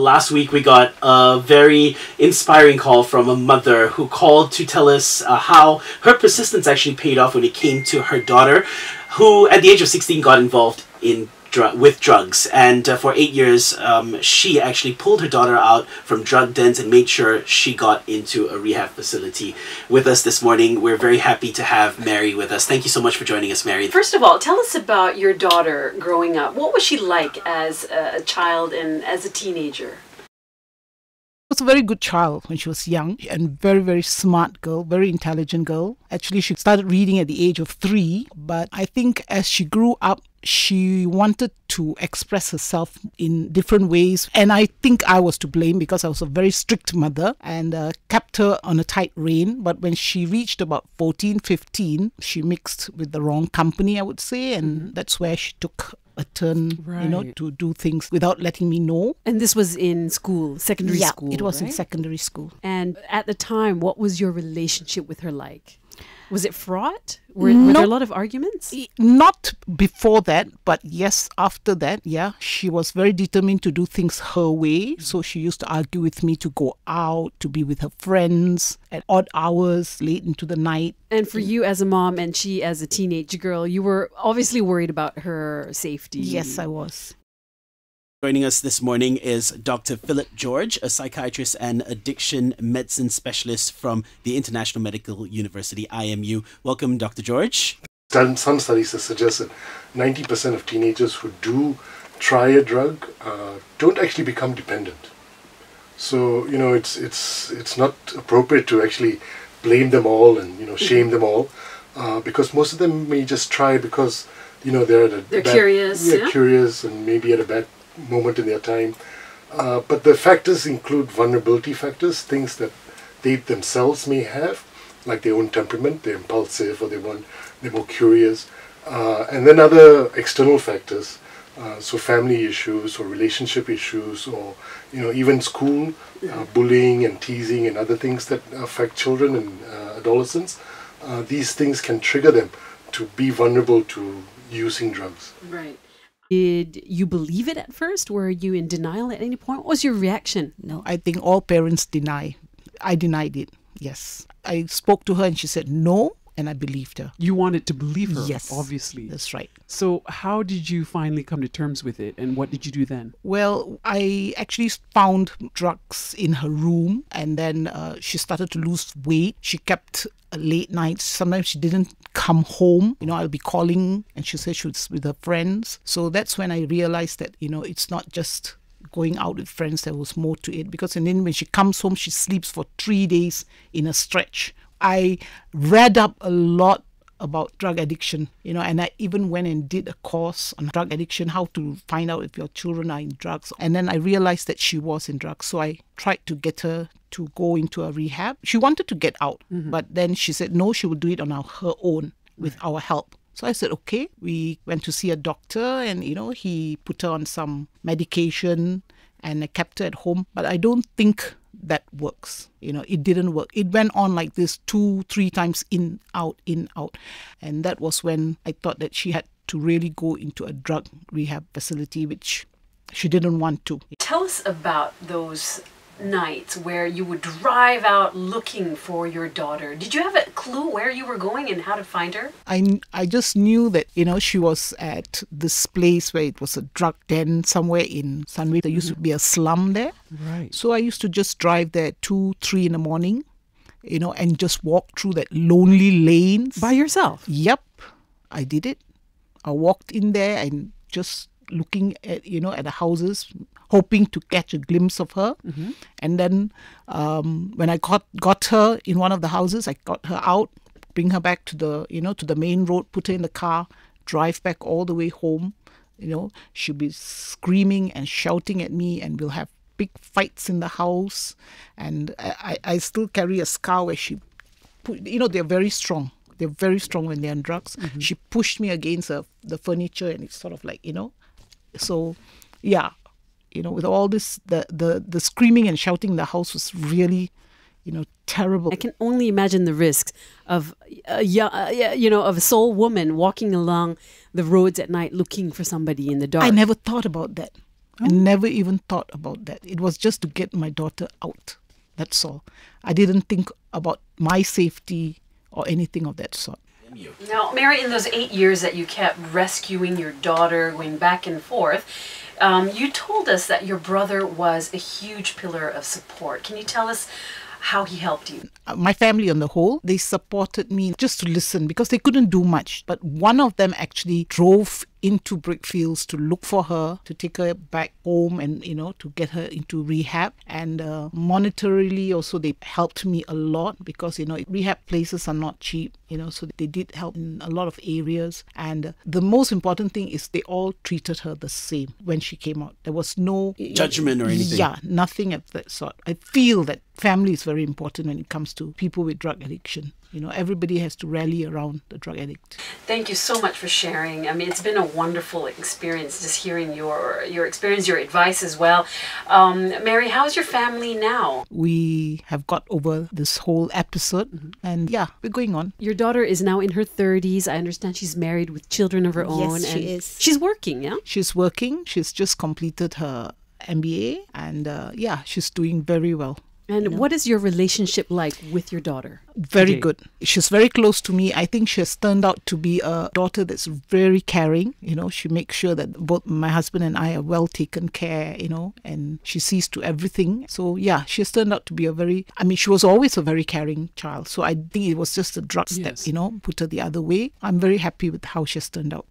last week we got a very inspiring call from a mother who called to tell us how her persistence actually paid off when it came to her daughter, who at the age of 16 got involved in with drugs, and for 8 years she actually pulled her daughter out from drug dens and made sure she got into a rehab facility. With us this morning, we're very happy to have Mary with us. Thank you so much for joining us, Mary. First of all, tell us about your daughter growing up. What was she like as a child and as a teenager? Was a very good child when she was young, and very, very smart girl, very intelligent girl. Actually, she started reading at the age of 3, but I think as she grew up, she wanted to express herself in different ways. And I think I was to blame because I was a very strict mother and kept her on a tight rein. But when she reached about 14, 15, she mixed with the wrong company, I would say. And that's where she took a turn, to do things without letting me know. And this was in school, secondary school, Yeah, it was right? in secondary school. And at the time, what was your relationship with her like? Was it fraught? Were there a lot of arguments? Not before that, but yes, after that, yeah. She was very determined to do things her way. So she used to argue with me to go out, to be with her friends at odd hours, late into the night. And for you as a mom and she as a teenage girl, you were obviously worried about her safety. Yes, I was. Joining us this morning is Dr. Philip George, a psychiatrist and addiction medicine specialist from the International Medical University, IMU. Welcome, Dr. George. Some studies have suggested 90% of teenagers who do try a drug don't actually become dependent. So, it's not appropriate to actually blame them all and, shame them all, because most of them may just try because, they're curious. Yeah, curious and maybe at a bad moment in their time. But the factors include vulnerability factors, things that they themselves may have, like their own temperament, they're impulsive or they're more curious. And then other external factors, so family issues or relationship issues or, even school, bullying and teasing and other things that affect children and adolescents. These things can trigger them to be vulnerable to using drugs. Right. Did you believe it at first? Were you in denial at any point? What was your reaction? No, I think all parents deny. I denied it, yes. I spoke to her and she said no, and I believed her. You wanted to believe her, Yes, obviously. That's right. So how did you finally come to terms with it, and what did you do then? Well, I actually found drugs in her room, and then she started to lose weight. She kept late nights. Sometimes she didn't come home. I'll be calling and she said she was with her friends. So that's when I realized that, it's not just going out with friends. There was more to it, because and then when she comes home, she sleeps for 3 days in a stretch. I read up a lot about drug addiction, and I even went and did a course on drug addiction, how to find out if your children are in drugs. And then I realized that she was in drugs. So I tried to get her to go into a rehab. She wanted to get out, but then she said no, she would do it on her own with our help. So I said, okay. We went to see a doctor and, he put her on some medication and I kept her at home. But I don't think that works. It didn't work. It went on like this 2-3 times, in, out. And that was when I thought that she had to really go into a drug rehab facility, which she didn't want to. Tell us about those nights where you would drive out looking for your daughter. Did you have a clue where you were going and how to find her? I just knew that, she was at this place where it was a drug den somewhere in Sunway. There used to be a slum there. Right. So I used to just drive there 2-3 in the morning, and just walk through that lonely lanes. By yourself? Yep, I did it. I walked in there and just looking at, at the houses, hoping to catch a glimpse of her. And then when I got her in one of the houses, I got her out, bring her back to the, to the main road, put her in the car, drive back all the way home. She'll be screaming and shouting at me, and we'll have big fights in the house. And I still carry a scar where she put, they're very strong. They're very strong when they're on drugs. She pushed me against the furniture, and it's sort of like, So, yeah, with all this, the screaming and shouting in the house was really, terrible. I can only imagine the risks of of a soul woman walking along the roads at night looking for somebody in the dark. I never thought about that. I never even thought about that. It was just to get my daughter out. That's all. I didn't think about my safety or anything of that sort. Now, Mary, in those 8 years that you kept rescuing your daughter, going back and forth, you told us that your brother was a huge pillar of support. Can you tell us how he helped you? My family on the whole, they supported me just to listen because they couldn't do much. But one of them actually drove into Brickfields to look for her, to take her back home and, to get her into rehab. And monetarily also they helped me a lot because, rehab places are not cheap, so they did help in a lot of areas. And the most important thing is they all treated her the same when she came out. There was no judgment or anything. Yeah, nothing of that sort. I feel that family is very important when it comes to people with drug addiction. Everybody has to rally around the drug addict. Thank you so much for sharing. I mean, it's been a wonderful experience just hearing your experience, your advice as well. Mary, how's your family now? We have got over this whole episode and we're going on. Your daughter is now in her 30s. I understand she's married with children of her own. Yes, she is. She's working, yeah? She's working. She's just completed her MBA and she's doing very well. And what is your relationship like with your daughter? Very good. She's very close to me. I think she has turned out to be a daughter that's very caring. She makes sure that both my husband and I are well taken care, and she sees to everything. So, she has turned out to be she was always a very caring child. So I think it was just the drugs that, put her the other way. I'm very happy with how she has turned out.